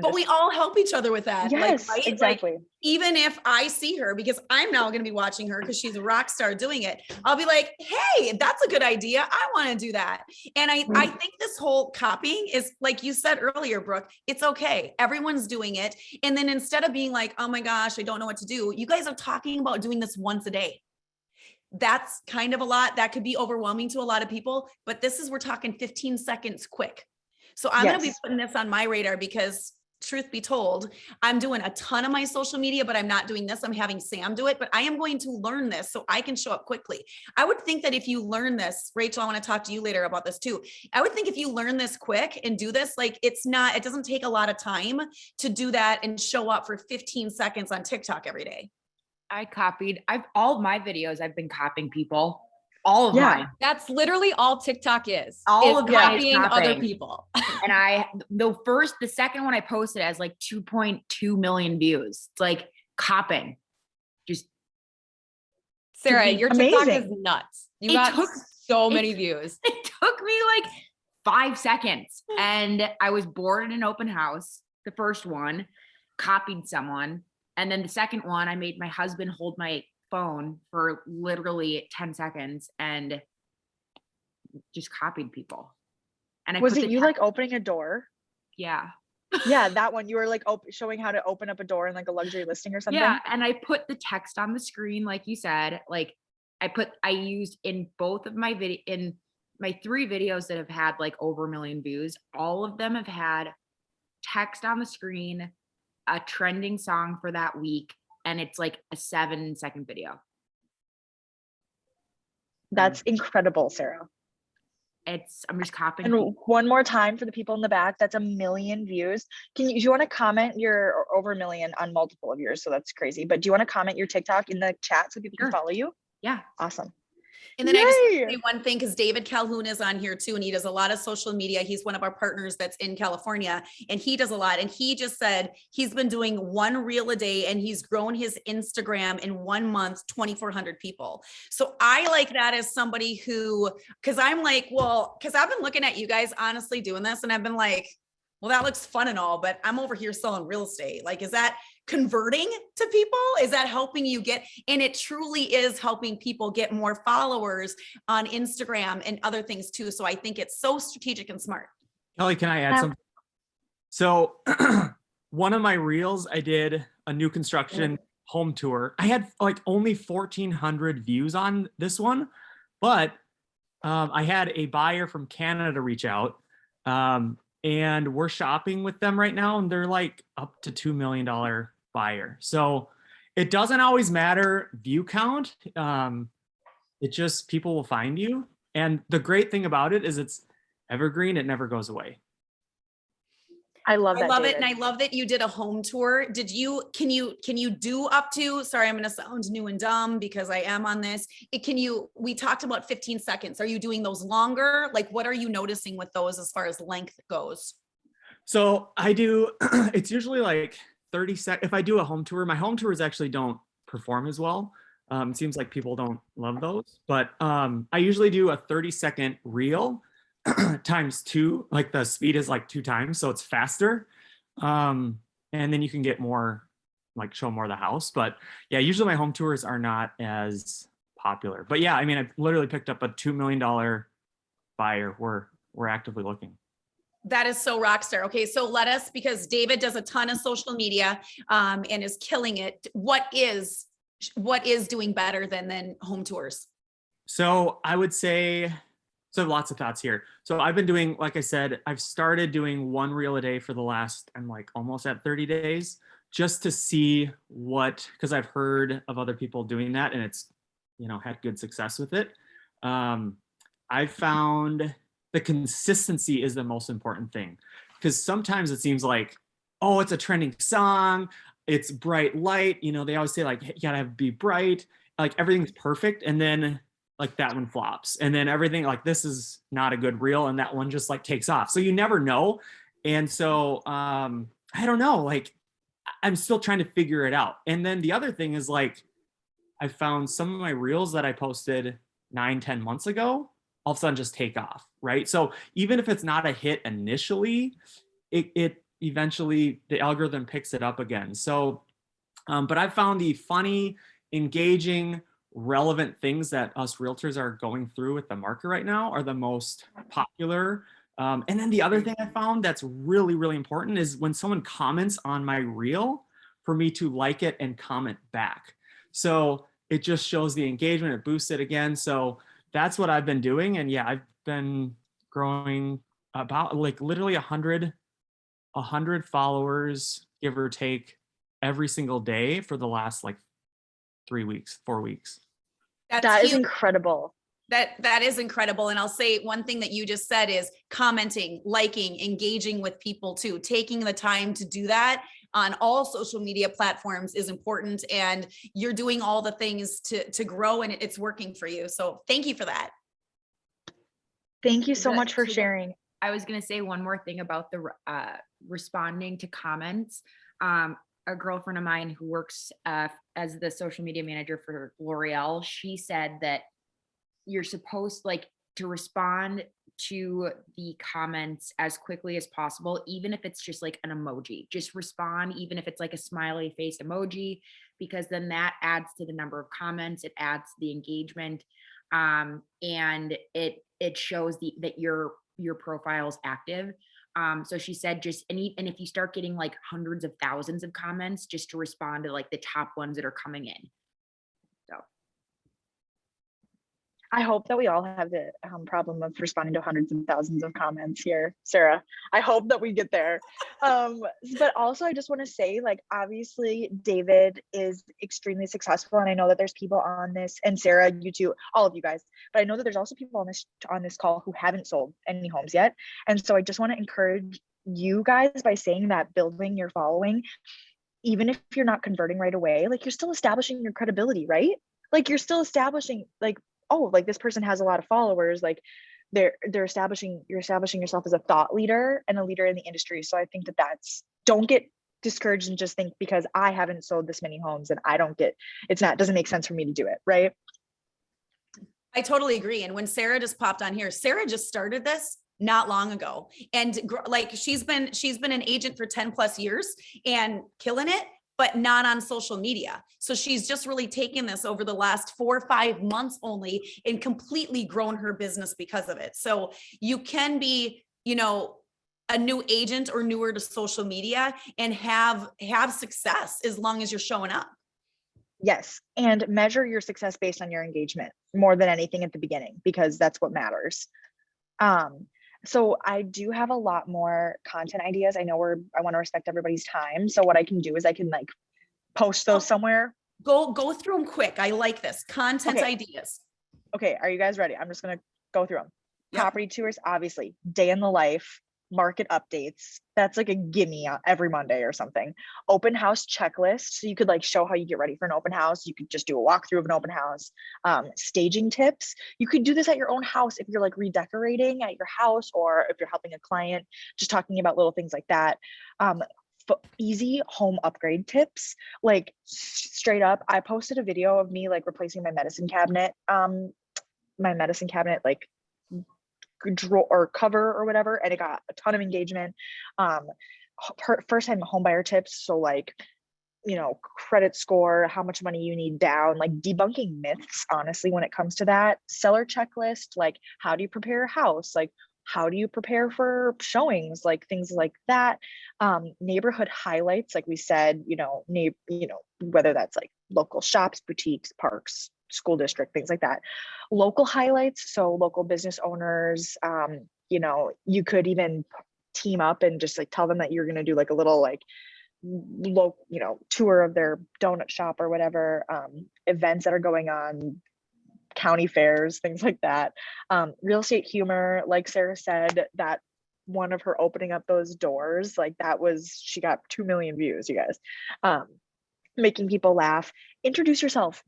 But we all help each other with that.
Yes,
like, right?
exactly.
Like, even if I see her, because I'm now going to be watching her because she's a rock star doing it, I'll be like, hey, that's a good idea. I want to do that. And I think this whole copying is, like you said earlier, Brooke, it's okay. Everyone's doing it. And then instead of being like, oh my gosh, I don't know what to do, you guys are talking about doing this once a day. That's kind of a lot. That could be overwhelming to a lot of people, but we're talking 15 seconds quick. So I'm going to be putting this on my radar because, truth be told, I'm doing a ton of my social media, but I'm not doing this. I'm having Sam do it, but I am going to learn this so I can show up quickly. I would think that if you learn this, Rachel, I want to talk to you later about this too. I would think if you learn this quick and do this, like it doesn't take a lot of time to do that and show up for 15 seconds on TikTok every day.
All of my videos, I've been copying people. All of mine.
That's literally all TikTok is.
All of
copying other people.
And the second one I posted has like 2.2 million views. It's like copying. Just
Sarah, your TikTok
amazing.
is nuts. You got so many views.
It took me like 5 seconds. And I was bored in an open house. The first one, copied someone. And then the second one, I made my husband hold my phone for literally 10 seconds and just copied people. And
was it you like opening a door?
Yeah.
Yeah, that one. You were like showing how to open up a door in like a luxury listing or something.
Yeah, and I put the text on the screen, like you said. Like I used in both of my in my 3 videos that have had like over 1 million views. All of them have had text on the screen, a trending song for that week, and it's like a 7-second video.
That's incredible, Sarah.
I'm just copying.
And one more time for the people in the back, that's 1 million views. Do you want to comment your over 1 million on multiple of yours? So that's crazy. But do you want to comment your TikTok in the chat so people can follow you?
Yeah.
Awesome.
And then I just want to say one thing, because David Calhoun is on here too, and he does a lot of social media. He's one of our partners that's in California, and he does a lot. And he just said he's been doing 1 reel a day, and he's grown his Instagram in 1 month, 2,400 people. So I like that as somebody who, because I'm like, well, because I've been looking at you guys honestly doing this, and I've been like, well, that looks fun and all, but I'm over here selling real estate. Like, is that converting to people? Is that helping you get, and it truly is helping people get more followers on Instagram and other things too. So I think it's so strategic and smart.
Kelly, can I add something? So one of my reels, I did a new construction home tour. I had like only 1,400 views on this one, but I had a buyer from Canada reach out, and we're shopping with them right now, and they're like up to $2 million buyer. So it doesn't always matter view count. It just, people will find you. And the great thing about it is it's evergreen. It never goes away.
I love
I
that.
love it.
David.
And I love that you did a home tour. Can you do up to, sorry, I'm going to sound new and dumb because I am on this. We talked about 15 seconds. Are you doing those longer? Like, what are you noticing with those as far as length goes?
So I do, it's usually like 30 seconds. If I do a home tour, my home tours actually don't perform as well. It seems like people don't love those, but I usually do a 30-second reel times 2, like the speed is like 2 times, so it's faster. And then you can get more, like show more of the house. But yeah, usually my home tours are not as popular. But yeah, I mean, I literally picked up a $2 million buyer. We're actively looking.
That is so rock star. Okay, so because David does a ton of social media and is killing it. What is doing better than home tours?
So I would say, so lots of thoughts here. So I've been doing, like I said, I've started doing 1 reel a day for the last, I'm like almost at 30 days, just to see because I've heard of other people doing that and it's, had good success with it. I found the consistency is the most important thing, because sometimes it seems like, oh, it's a trending song, it's bright light, they always say like, hey, you gotta be bright, like everything's perfect, and then like that one flops, and then everything like, this is not a good reel, and that one just like takes off, so you never know. And so I don't know, like I'm still trying to figure it out. And then the other thing is like, I found some of my reels that I posted 9-10 months ago all of a sudden just take off, right? So even if it's not a hit initially, it eventually, the algorithm picks it up again. So, but I've found the funny, engaging, relevant things that us realtors are going through with the market right now are the most popular. And then the other thing I found that's really, really important is when someone comments on my reel, for me to like it and comment back. So it just shows the engagement, it boosts it again. So that's what I've been doing. And yeah, I've been growing about like literally 100 followers, give or take, every single day for the last like 3 weeks, 4 weeks.
That is incredible.
That is incredible. And I'll say one thing that you just said is commenting, liking, engaging with people too. Taking the time to do that on all social media platforms is important. And you're doing all the things to grow, and it's working for you. So thank you for that.
Thank you so much for sharing.
I was going to say one more thing about the responding to comments. A girlfriend of mine who works as the social media manager for L'Oreal, she said that you're supposed to respond to the comments as quickly as possible, even if it's just like an emoji. Just respond, even if it's like a smiley face emoji, because then that adds to the number of comments, it adds to the engagement, and it shows that your profile's active. So she said and if you start getting like hundreds of thousands of comments, just to respond to like the top ones that are coming in. So
I hope that we all have the problem of responding to hundreds of thousands of comments here, Sarah. I hope that we get there. But also I just want to say, like, obviously David is extremely successful, and I know that there's people on this, and Sarah, you too, all of you guys, but I know that there's also people on this call who haven't sold any homes yet. And so I just want to encourage you guys by saying that building your following, even if you're not converting right away, like you're still establishing your credibility, right? Like you're still establishing, like, oh, like this person has a lot of followers, like you're establishing yourself as a thought leader and a leader in the industry. So I think don't get discouraged and just think because I haven't sold this many homes and doesn't make sense for me to do it, right?
I totally agree. And when Sarah just popped on here, Sarah just started this not long ago. And like she's been an agent for 10 plus years and killing it, but not on social media. So she's just really taken this over the last 4 or 5 months only and completely grown her business because of it. So you can be, a new agent or newer to social media and have success as long as you're showing up.
Yes. And measure your success based on your engagement more than anything at the beginning, because that's what matters. So I do have a lot more content ideas. I know I want to respect everybody's time. So what I can do is I can like post those somewhere.
Go through them quick. I like this. Content
Okay.
ideas.
Okay. Are you guys ready? I'm just going to go through them.
Yep.
Property tours, obviously, day in the life, market updates. That's like a gimme every Monday or something. Open house checklist. So you could like show how you get ready for an open house. You could just do a walkthrough of an open house. Staging tips. You could do this at your own house if you're like redecorating at your house, or if you're helping a client, just talking about little things like that. Easy home upgrade tips. Like straight up, I posted a video of me like replacing my medicine cabinet. Like drawer or cover or whatever, and it got a ton of engagement. First time home buyer tips, so like, you know, credit score, how much money you need down, like debunking myths, honestly, when it comes to that. Seller checklist, like how do you prepare a house, like how do you prepare for showings, like things like that. Neighborhood highlights, like we said, whether that's like local shops, boutiques, parks, school district, things like that. Local highlights, so local business owners, you could even team up and just like tell them that you're going to do like a little like tour of their donut shop or whatever. Events that are going on, county fairs, things like that. Real estate humor, like Sarah said, that one of her opening up those doors, like she got 2 million views, you guys. Making people laugh. Introduce yourself.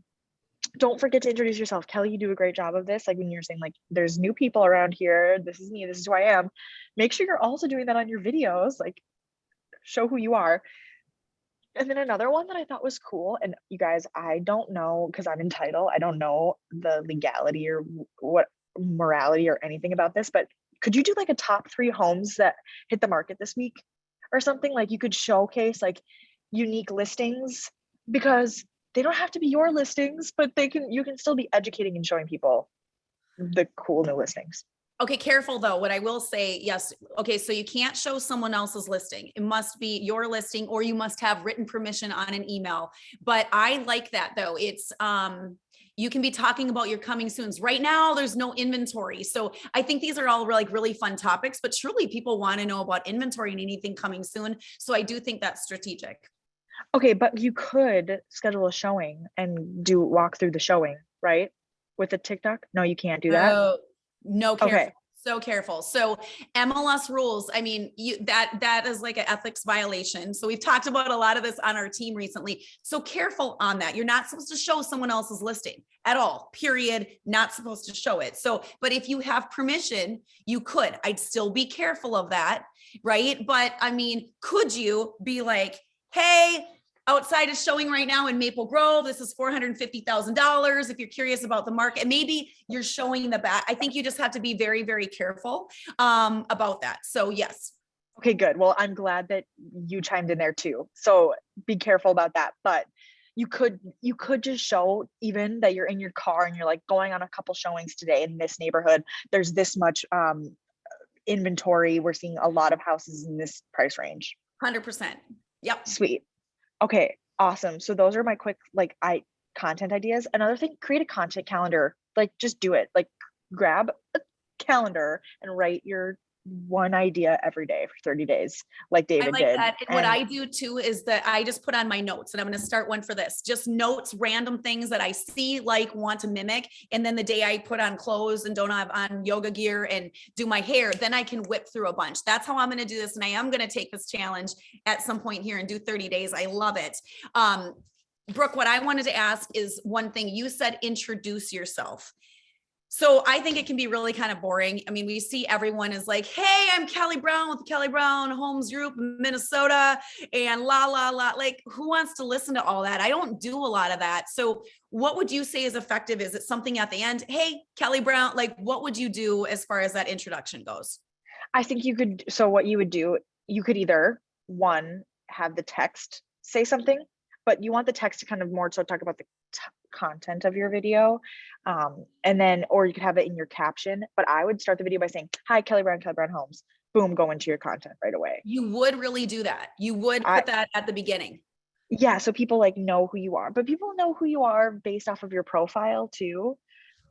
Don't forget to introduce yourself. Kelly, you do a great job of this. Like when you're saying like, there's new people around here. This is me. This is who I am. Make sure you're also doing that on your videos. Like show who you are. And then another one that I thought was cool, and you guys, I don't know, because I'm entitled, I don't know the legality or what morality or anything about this, but could you do like a top 3 homes that hit the market this week or something? Like you could showcase like unique listings, because they don't have to be your listings, but you can still be educating and showing people the cool new listings.
Okay, careful though. What I will say, yes. Okay, so you can't show someone else's listing. It must be your listing, or you must have written permission on an email. But I like that though. It's you can be talking about your coming soons. Right now, there's no inventory. So I think these are all like really fun topics, but truly people want to know about inventory and anything coming soon. So I do think that's strategic.
Okay, but you could schedule a showing and walk through the showing, right? With a TikTok? No, you can't do that.
Oh, no, careful.
Okay.
So careful. So MLS rules, I mean, that is like an ethics violation. So we've talked about a lot of this on our team recently. So careful on that. You're not supposed to show someone else's listing at all, period. Not supposed to show it. So, but if you have permission, you could. I'd still be careful of that, right? But I mean, could you be like, hey, outside is showing right now in Maple Grove. This is $450,000. If you're curious about the market, maybe you're showing the back. I think you just have to be very, very careful about that. So yes.
Okay, good. Well, I'm glad that you chimed in there too. So be careful about that. But you could just show even that you're in your car and you're like going on a couple showings today in this neighborhood. There's this much inventory. We're seeing a lot of houses in this price range.
100%. Yep.
Sweet. Okay, awesome. So those are my quick content ideas. Another thing, create a content calendar. Like just do it. Like grab a calendar and write your one idea every day for 30 days, like David
I like
did.
that. And what I do too is that I just put on my notes, and I'm going to start one for this. Just notes, random things that I see, like want to mimic. And then the day I put on clothes and don't have on yoga gear and do my hair, then I can whip through a bunch. That's how I'm going to do this. And I am going to take this challenge at some point here and do 30 days. I love it. Brooke, what I wanted to ask is one thing. You said, introduce yourself. So I think it can be really kind of boring. I mean, we see everyone is like, hey, I'm Kelly Brown with Kelly Brown Homes Group in Minnesota, and la, la, la. Like, who wants to listen to all that? I don't do a lot of that. So what would you say is effective? Is it something at the end? Hey, Kelly Brown, like, what would you do as far as that introduction goes?
I think so what you would do, you could either have the text say something, but you want the text to kind of more so talk about the content of your video. And then, or you could have it in your caption, but I would start the video by saying, hi, Kelly Brown Homes. Boom, go into your content right away.
You would really do that. You would put that at the beginning.
Yeah, so people like know who you are, but people know who you are based off of your profile too.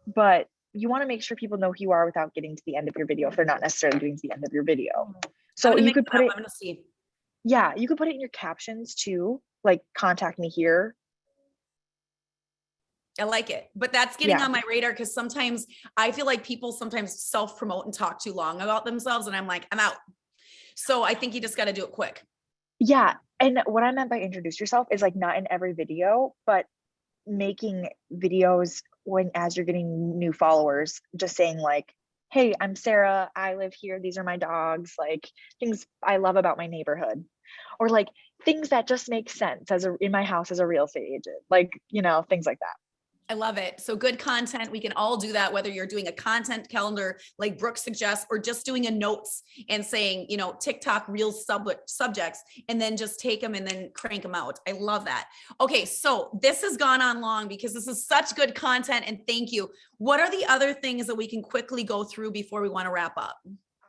But you want to make sure people know who you are without getting to the end of your video if they're not necessarily doing to the end of your video.
I'm
So
gonna
you
mix
could
it
put
up.
it,
I'm gonna see.
yeah, you could put it in your captions too, like contact me here.
I like it, but that's getting
Yeah.
on my radar because sometimes I feel like people sometimes self-promote and talk too long about themselves, and I'm like, I'm out. So I think you just got to do it quick.
Yeah. And what I meant by introduce yourself is like not in every video, but making videos when as you're getting new followers, just saying like, hey, I'm Sarah, I live here, these are my dogs, like things I love about my neighborhood. Or like things that just make sense as a in my house as a real estate agent, like, you know, things like that.
I love it. So good content. We can all do that, whether you're doing a content calendar like Brooke suggests, or just doing a notes and saying, you know, TikTok Reels subjects, and then just take them and then crank them out. I love that. Okay. So this has gone on long because this is such good content, and thank you. What are the other things that we can quickly go through before we want to wrap up?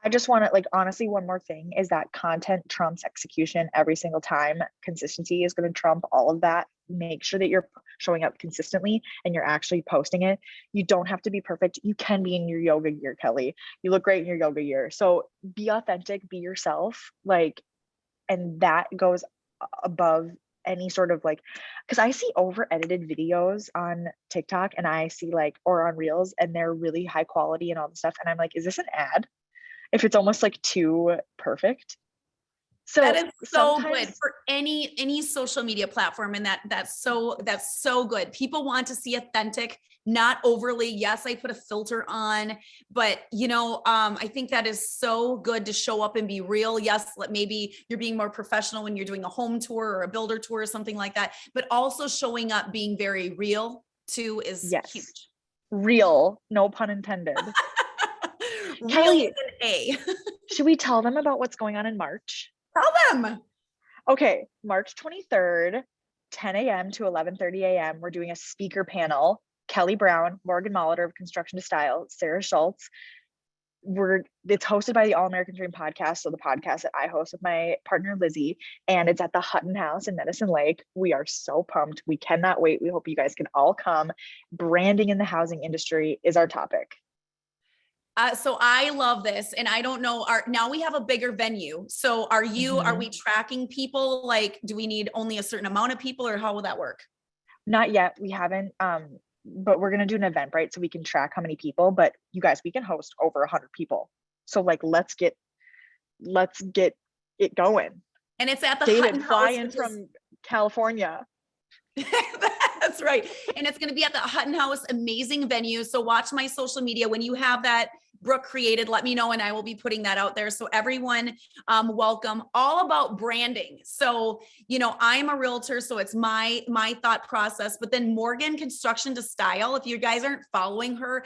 I just want to like honestly, one more thing is that content trumps execution every single time. Consistency is going to trump all of that. Make sure that you're showing up consistently and you're actually posting it. You don't have to be perfect. You can be in your yoga gear, Kelly. You look great in your yoga gear. So be authentic, be yourself. Like, and that goes above any sort of like, because I see over edited videos on TikTok and I see like, or on Reels, and they're really high quality and all the stuff. And I'm like, is this an ad? If it's almost like too perfect. So
That is so good
sometimes,
for any social media platform, and that's so good. People want to see authentic, not overly. Yes, I put a filter on, but you know, I think that is so good to show up and be real. Yes, maybe you're being more professional when you're doing a home tour or a builder tour or something like that, but also showing up being very real too is
yes,
huge.
real, no pun intended.
Real
Kelly,
with an A.
should we tell them about what's going on in March?
Tell them.
Okay, March 23rd, 10 a.m. to 11:30 a.m. We're doing a speaker panel. Kelly Brown, Morgan Molitor of Construction to Style, Sarah Schultz. It's hosted by the All American Dream podcast, so the podcast that I host with my partner Lizzie, and it's at the Hutton House in Medicine Lake. We are so pumped. We cannot wait. We hope you guys can all come. Branding in the housing industry is our topic.
So I love this, and I don't know. Now we have a bigger venue. So are we tracking people? Like, do we need only a certain amount of people, or how will that work?
Not yet. We haven't. But we're gonna do an Eventbrite so we can track how many people. But you guys, we can host over 100 people. So like, let's get it going.
And it's at the
David,
Hutton
fly
House,
in
which is
from California.
that's right. And it's going to be at the Hutton House, amazing venue. So watch my social media. When you have that Brooke created, let me know, and I will be putting that out there. So everyone, welcome. All about branding. So, you know, I'm a realtor, so it's my thought process, but then Morgan Construction to Style, if you guys aren't following her,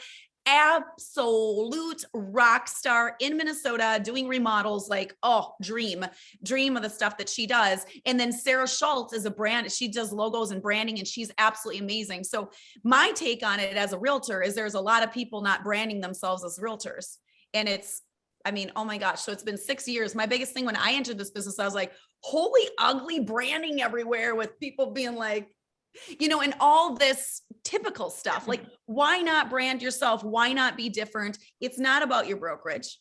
absolute rock star in Minnesota doing remodels, like, oh, dream of the stuff that she does. And then Sarah Schultz is a brand, she does logos and branding, and she's absolutely amazing. So my take on it as a realtor is there's a lot of people not branding themselves as realtors. And I mean, oh my gosh. So it's been 6 years. My biggest thing when I entered this business, I was like, holy ugly branding everywhere, with people being like, you know, and all this typical stuff. Like, why not brand yourself? Why not be different? It's not about your brokerage.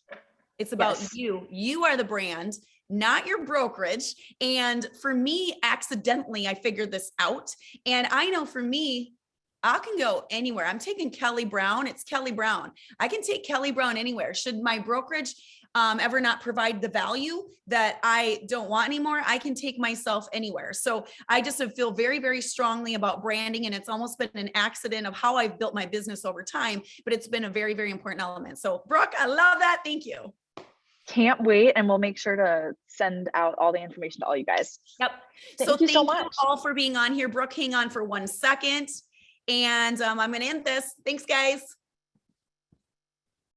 It's about
Yes.
you. You are the brand, not your brokerage. And for me, accidentally, I figured this out. And I know for me, I can go anywhere. I'm taking Kelly Brown. It's Kelly Brown. I can take Kelly Brown anywhere. Should my brokerage ever not provide the value that I don't want anymore, I can take myself anywhere. So I just feel very, very strongly about branding. And it's almost been an accident of how I've built my business over time, but it's been a very, very important element. So Brooke, I love that. Thank you.
Can't wait. And we'll make sure to send out all the information to all you guys.
Yep.
Thank you so much.
All for being on here. Brooke, hang on for 1 second. And I'm going to end this. Thanks, guys.